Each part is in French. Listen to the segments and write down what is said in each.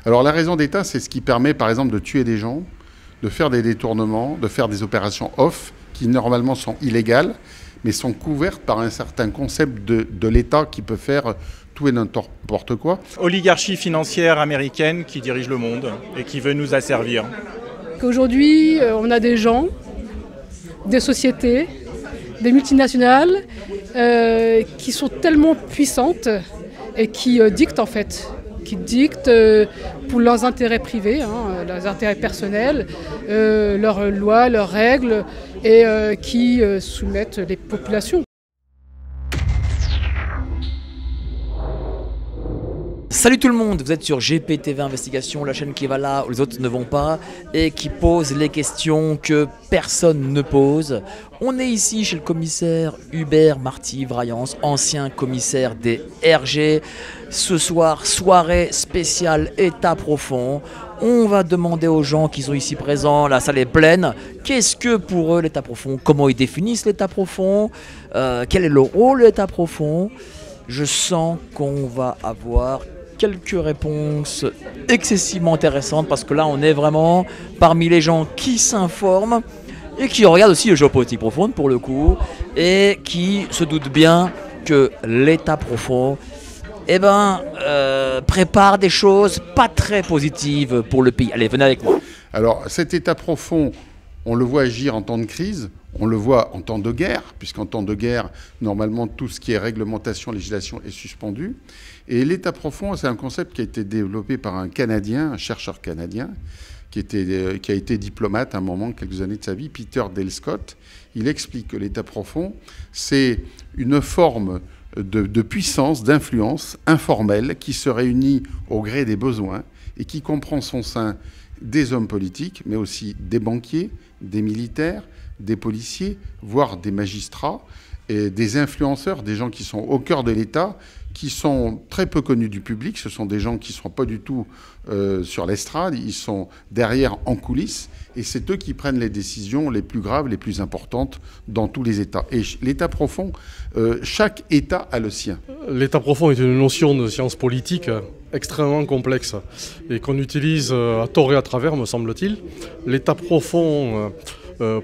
Alors la raison d'État, c'est ce qui permet par exemple de tuer des gens, de faire des détournements, de faire des opérations off qui normalement sont illégales, mais sont couvertes par un certain concept de l'État qui peut faire tout et n'importe quoi. Oligarchie financière américaine qui dirige le monde et qui veut nous asservir. Aujourd'hui, on a des gens, des sociétés, des multinationales qui sont tellement puissantes et qui dictent en fait, qui dictent pour leurs intérêts privés, leurs intérêts personnels, leurs lois, leurs règles et qui soumettent les populations. Salut tout le monde, vous êtes sur GPTV Investigation, la chaîne qui va là où les autres ne vont pas et qui pose les questions que personne ne pose. On est ici chez le commissaire Hubert Marty-Vrayance, ancien commissaire des RG. Ce soir, soirée spéciale État profond. On va demander aux gens qui sont ici présents, la salle est pleine, qu'est-ce que pour eux l'État profond? Comment ils définissent l'État profond? Quel est le rôle de l'État profond? Je sens qu'on va avoir quelques réponses excessivement intéressantes parce que là on est vraiment parmi les gens qui s'informent et qui regardent aussi le géopolitique profonde pour le coup et qui se doutent bien que l'État profond prépare des choses pas très positives pour le pays. Allez, venez avec moi. Alors cet État profond, on le voit agir en temps de crise, on le voit en temps de guerre, puisqu'en temps de guerre, normalement, tout ce qui est réglementation, législation est suspendu. Et l'État profond, c'est un concept qui a été développé par un Canadien, un chercheur canadien, qui a été diplomate à un moment, quelques années de sa vie, Peter Dale Scott. Il explique que l'État profond, c'est une forme de puissance, d'influence informelle qui se réunit au gré des besoins et qui comprend en son sein des hommes politiques, mais aussi des banquiers, des militaires, des policiers, voire des magistrats, et des influenceurs, des gens qui sont au cœur de l'État, qui sont très peu connus du public. Ce sont des gens qui ne sont pas du tout sur l'estrade, ils sont derrière en coulisses, et c'est eux qui prennent les décisions les plus graves, les plus importantes dans tous les États. Et l'État profond, chaque État a le sien. L'État profond est une notion de science politique extrêmement complexe et qu'on utilise à tort et à travers, me semble-t-il. L'État profond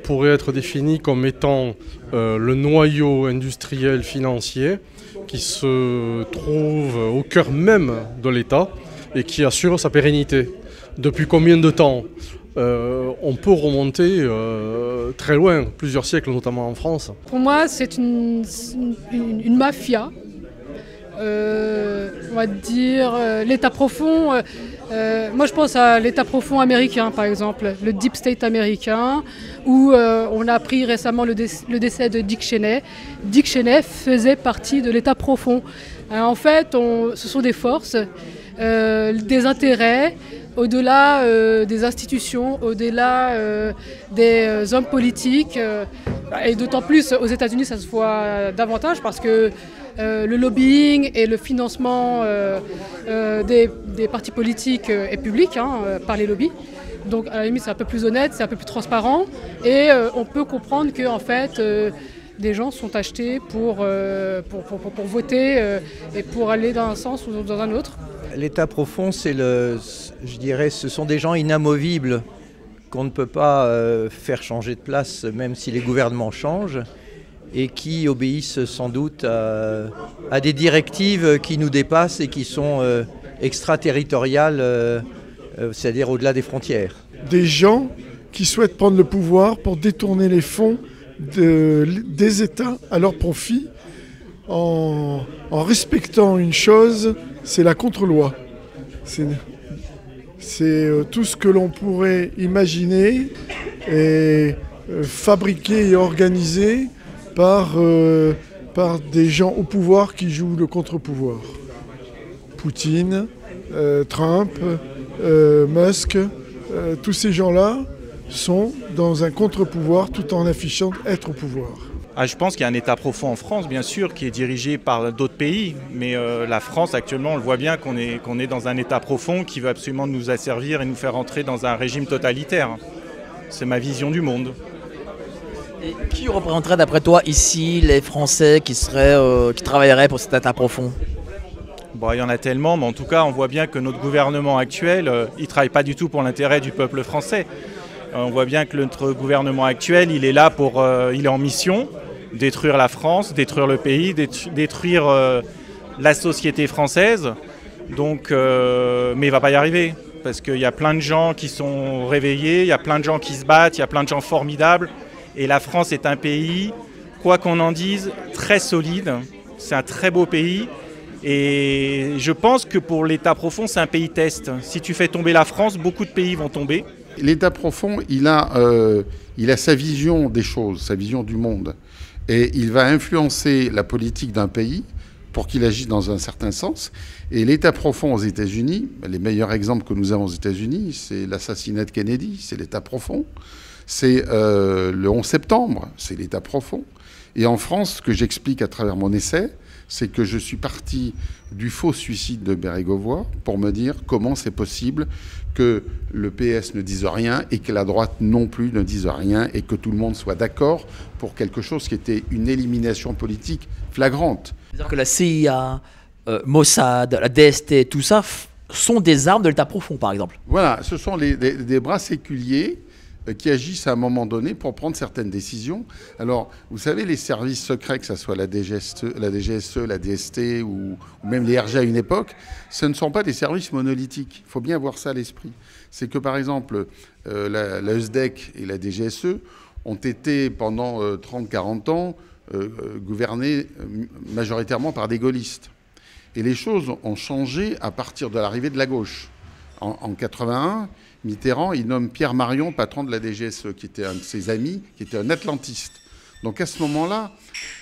pourrait être défini comme étant le noyau industriel financier qui se trouve au cœur même de l'État et qui assure sa pérennité. Depuis combien de temps? On peut remonter très loin, plusieurs siècles, notamment en France. Pour moi, c'est une mafia. On va dire l'État profond. Moi, je pense à l'État profond américain, par exemple, le Deep State américain, où on a appris récemment le décès de Dick Cheney. Dick Cheney faisait partie de l'État profond. En fait, ce sont des forces, des intérêts, au-delà des institutions, au-delà des hommes politiques. Et d'autant plus aux États-Unis, ça se voit davantage parce que le lobbying et le financement des partis politiques est public par les lobbies. Donc à la limite c'est un peu plus honnête, c'est un peu plus transparent et on peut comprendre que en fait des gens sont achetés pour voter et pour aller dans un sens ou dans un autre. L'État profond, je dirais, ce sont des gens inamovibles qu'on ne peut pas faire changer de place même si les gouvernements changent, et qui obéissent sans doute à des directives qui nous dépassent et qui sont extraterritoriales, c'est-à-dire au-delà des frontières. Des gens qui souhaitent prendre le pouvoir pour détourner les fonds des États à leur profit en respectant une chose, c'est la contre-loi. C'est tout ce que l'on pourrait imaginer et fabriquer et organiser par des gens au pouvoir qui jouent le contre-pouvoir. Poutine, Trump, Musk, tous ces gens-là sont dans un contre-pouvoir tout en affichant être au pouvoir. Je pense qu'il y a un État profond en France, bien sûr, qui est dirigé par d'autres pays. Mais la France, actuellement, on le voit bien qu'on est dans un État profond qui veut absolument nous asservir et nous faire entrer dans un régime totalitaire. C'est ma vision du monde. Et qui représenterait d'après toi ici les Français qui travailleraient pour cet État profond? Bon, il y en a tellement, mais en tout cas, on voit bien que notre gouvernement actuel, il ne travaille pas du tout pour l'intérêt du peuple français. On voit bien que notre gouvernement actuel, il est là il est en mission, détruire la France, détruire le pays, détruire la société française. Donc, mais il ne va pas y arriver, parce qu'il y a plein de gens qui sont réveillés, il y a plein de gens qui se battent, il y a plein de gens formidables. Et la France est un pays, quoi qu'on en dise, très solide. C'est un très beau pays. Et je pense que pour l'État profond, c'est un pays test. Si tu fais tomber la France, beaucoup de pays vont tomber. L'État profond, il a sa vision des choses, sa vision du monde. Et il va influencer la politique d'un pays pour qu'il agisse dans un certain sens. Et l'État profond aux États-Unis, les meilleurs exemples que nous avons aux États-Unis, c'est l'assassinat de Kennedy, c'est l'État profond. C'est le 11 septembre, c'est l'État profond. Et en France, ce que j'explique à travers mon essai, c'est que je suis parti du faux suicide de Bérégovoy pour me dire comment c'est possible que le PS ne dise rien et que la droite non plus ne dise rien et que tout le monde soit d'accord pour quelque chose qui était une élimination politique flagrante. C'est-à-dire que la CIA, Mossad, la DST, tout ça sont des armes de l'État profond, par exemple. Voilà, ce sont des bras séculiers qui agissent à un moment donné pour prendre certaines décisions. Alors, vous savez, les services secrets, que ce soit la DGSE, la DST ou même les RG à une époque, ce ne sont pas des services monolithiques. Il faut bien avoir ça à l'esprit. C'est que, par exemple, la ESDEC et la DGSE ont été, pendant 30-40 ans, gouvernés majoritairement par des gaullistes. Et les choses ont changé à partir de l'arrivée de la gauche. En 81, Mitterrand, il nomme Pierre Marion patron de la DGSE, qui était un de ses amis, qui était un atlantiste. Donc à ce moment-là,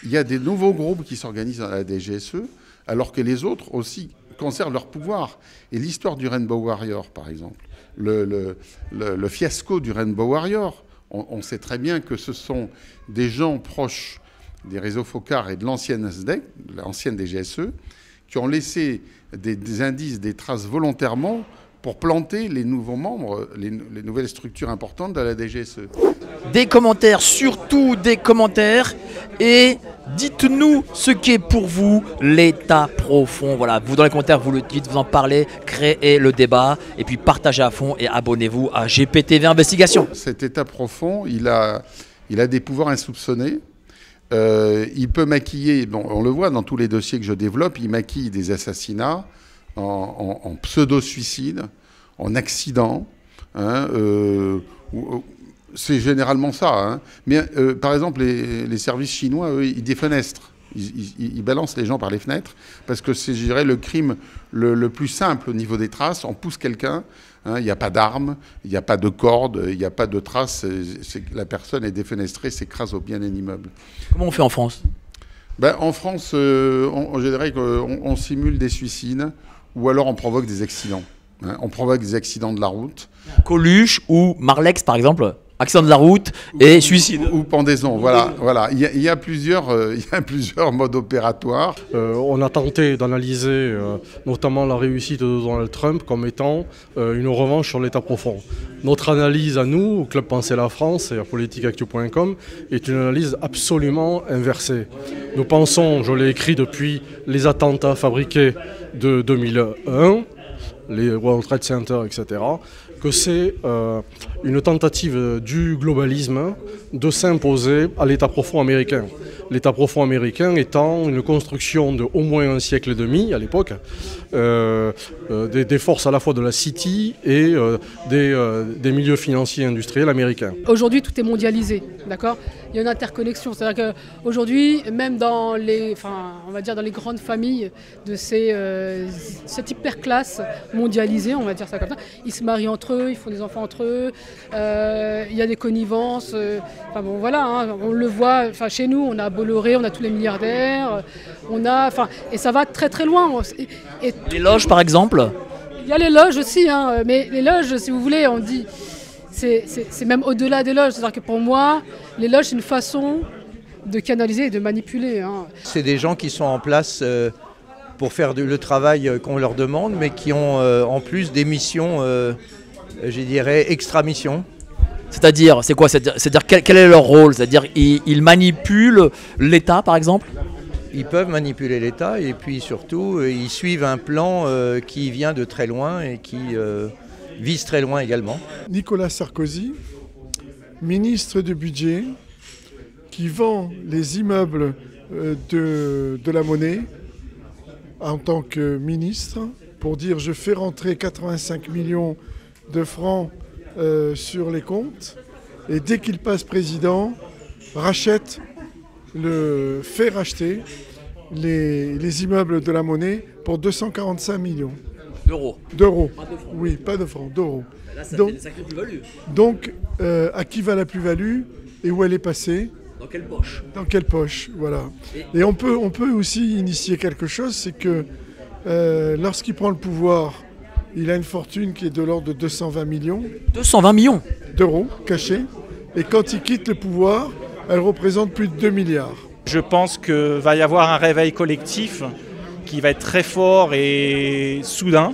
il y a des nouveaux groupes qui s'organisent dans la DGSE, alors que les autres aussi conservent leur pouvoir. Et l'histoire du Rainbow Warrior, par exemple, le fiasco du Rainbow Warrior, on sait très bien que ce sont des gens proches des réseaux Focard et de l'ancienne SDEC, de l'ancienne DGSE, qui ont laissé des indices, des traces volontairement pour planter les nouveaux membres, les nouvelles structures importantes de la DGSE. Des commentaires, surtout des commentaires, et dites-nous ce qu'est pour vous l'État profond. Voilà, vous dans les commentaires, vous le dites, vous en parlez, créez le débat, et puis partagez à fond et abonnez-vous à GPTV Investigation. Cet État profond, il a des pouvoirs insoupçonnés. Il peut maquiller, bon, on le voit dans tous les dossiers que je développe, il maquille des assassinats en pseudo-suicide, en accident. Hein, c'est généralement ça. Hein. Mais par exemple, les services chinois, eux, ils défenestrent. Ils balancent les gens par les fenêtres parce que c'est, je dirais, le crime le plus simple au niveau des traces. On pousse quelqu'un, hein, il n'y a pas d'armes, il n'y a pas de corde, il n'y a pas de traces. La personne est défenestrée, s'écrase au bien d'un immeuble. Comment on fait en France ? Ben, en France, je dirais qu'on simule des suicides ou alors on provoque des accidents. Hein. On provoque des accidents de la route. Coluche ou Marlex, par exemple ? Accident de la route et suicide. Ou pendaison, voilà. Il y a plusieurs modes opératoires. On a tenté d'analyser notamment la réussite de Donald Trump comme étant une revanche sur l'État profond. Notre analyse à nous, au Club Penser la France et à politiqueactu.com, est une analyse absolument inversée. Nous pensons, je l'ai écrit depuis les attentats fabriqués de 2001, les World Trade Center, etc., que c'est une tentative du globalisme de s'imposer à l'État profond américain. L'État profond américain étant une construction de au moins un siècle et demi à l'époque, des forces à la fois de la City et des milieux financiers et industriels américains. Aujourd'hui, tout est mondialisé, d'accord ? Il y a une interconnexion. C'est-à-dire qu'aujourd'hui, même dans on va dire dans les grandes familles de cette hyperclasse mondialisée, on va dire ça comme ça, ils se marient entre eux, ils font des enfants entre eux, il y a des connivences. Bon, voilà, hein, on le voit. Chez nous, on a Bolloré, on a tous les milliardaires, et ça va très très loin. Les loges, par exemple ? Il y a les loges aussi, hein, mais les loges, si vous voulez, on dit, c'est même au-delà des loges. C'est-à-dire que pour moi, les loges, c'est une façon de canaliser et de manipuler. Hein. C'est des gens qui sont en place pour faire le travail qu'on leur demande, mais qui ont en plus des missions, je dirais, extra-missions. C'est-à-dire, c'est quoi ? C'est-à-dire quel est leur rôle ? C'est-à-dire, ils manipulent l'État, par exemple ? ils peuvent manipuler l'État et puis surtout, ils suivent un plan qui vient de très loin et qui vise très loin également. Nicolas Sarkozy, ministre du Budget, qui vend les immeubles de la Monnaie en tant que ministre pour dire je fais rentrer 85 millions de francs sur les comptes et dès qu'il passe président, fait racheter les immeubles de la Monnaie pour 245 millions. D'euros. Pas de francs. Oui, pas de francs, d'euros. Là, ça fait une sacrée plus-value. Donc, à qui va la plus-value et où elle est passée? Dans quelle poche? Dans quelle poche, voilà. Et on peut aussi initier quelque chose, c'est que lorsqu'il prend le pouvoir, il a une fortune qui est de l'ordre de 220 millions. 220 millions d'euros cachés. Et quand il quitte le pouvoir, elle représente plus de 2 milliards. Je pense qu'il va y avoir un réveil collectif qui va être très fort et soudain.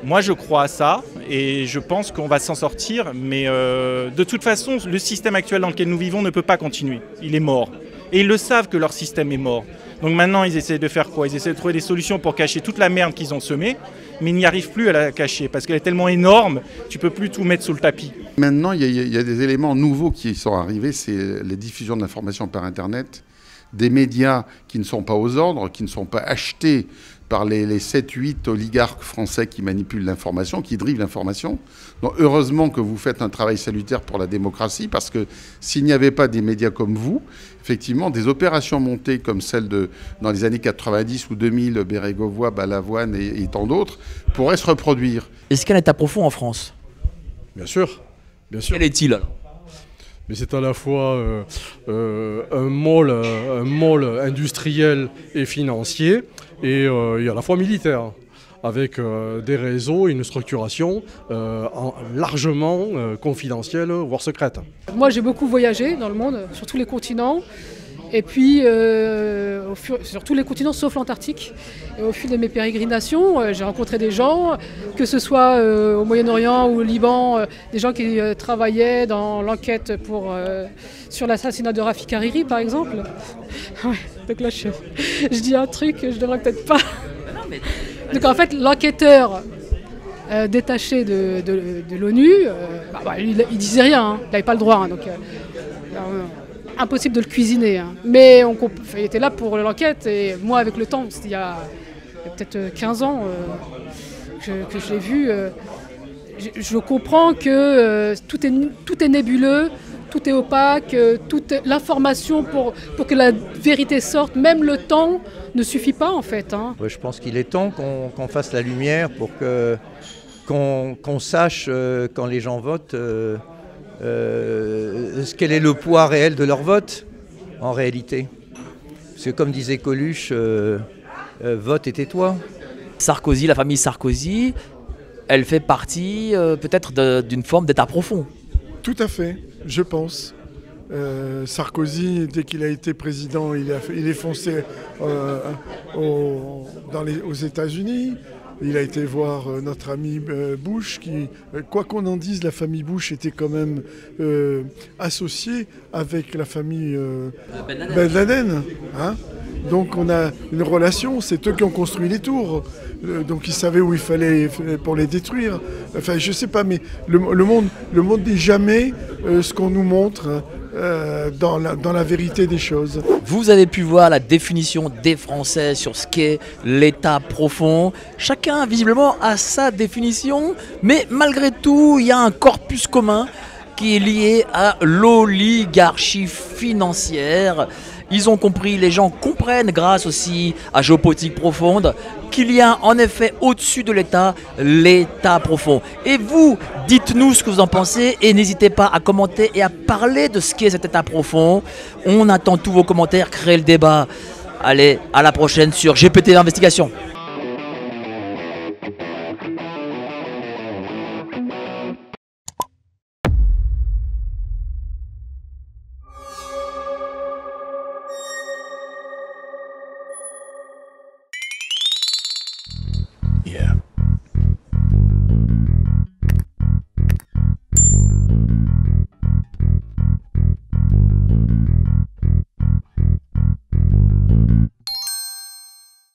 Moi, je crois à ça et je pense qu'on va s'en sortir. Mais de toute façon, le système actuel dans lequel nous vivons ne peut pas continuer. Il est mort. Et ils le savent que leur système est mort. Donc maintenant, ils essaient de faire quoi? Ils essaient de trouver des solutions pour cacher toute la merde qu'ils ont semée, mais ils n'y arrivent plus à la cacher parce qu'elle est tellement énorme, tu ne peux plus tout mettre sous le tapis. Maintenant, il y a des éléments nouveaux qui sont arrivés, c'est les diffusions de l'information par Internet, des médias qui ne sont pas aux ordres, qui ne sont pas achetés par les 7-8 oligarques français qui manipulent l'information, qui drivent l'information. Donc heureusement que vous faites un travail salutaire pour la démocratie, parce que s'il n'y avait pas des médias comme vous, effectivement, des opérations montées comme celle dans les années 90 ou 2000, Bérégovoy, Balavoine et tant d'autres, pourraient se reproduire. Est-ce qu'il y a un État profond en France? Bien sûr. Bien sûr. Quel est-il alors? Mais c'est à la fois un môle industriel et financier, et à la fois militaire, avec des réseaux et une structuration largement confidentielle, voire secrète. Moi, j'ai beaucoup voyagé dans le monde, sur tous les continents. Et puis, sur tous les continents sauf l'Antarctique. Et au fil de mes pérégrinations, j'ai rencontré des gens, que ce soit au Moyen-Orient ou au Liban, des gens qui travaillaient dans l'enquête sur l'assassinat de Rafik Hariri, par exemple. Ouais, donc là, je dis un truc que je ne devrais peut-être pas. Donc en fait, l'enquêteur détaché de l'ONU, il disait rien, hein, il n'avait pas le droit. Hein, donc, impossible de le cuisiner. Hein. Mais il était là pour l'enquête et moi, avec le temps, il y a peut-être 15 ans que je l'ai vu, je comprends que tout est nébuleux, tout est opaque, l'information pour que la vérité sorte, même le temps ne suffit pas en fait. Hein. Ouais, je pense qu'il est temps qu'on fasse la lumière pour qu'on sache quand les gens votent quel est le poids réel de leur vote en réalité. Parce que comme disait Coluche, vote et tais-toi. Sarkozy, la famille Sarkozy, elle fait partie peut-être d'une forme d'état profond. Tout à fait, je pense. Sarkozy, dès qu'il a été président, il est foncé aux États-Unis. Il a été voir notre ami Bush, qui, quoi qu'on en dise, la famille Bush était quand même associée avec la famille Ben Laden. Hein. Donc on a une relation, c'est eux qui ont construit les tours. Donc ils savaient où il fallait pour les détruire. Enfin, je sais pas, mais le monde n'est jamais ce qu'on nous montre dans la vérité des choses. Vous avez pu voir la définition des Français sur ce qu'est l'état profond. Chacun, visiblement, a sa définition, mais malgré tout, il y a un corpus commun qui est lié à l'oligarchie financière. Ils ont compris, les gens comprennent grâce aussi à Géopolitique Profonde qu'il y a en effet au-dessus de l'État, l'État profond. Et vous, dites-nous ce que vous en pensez et n'hésitez pas à commenter et à parler de ce qu'est cet État profond. On attend tous vos commentaires, créez le débat. Allez, à la prochaine sur GPT Investigation. Yeah.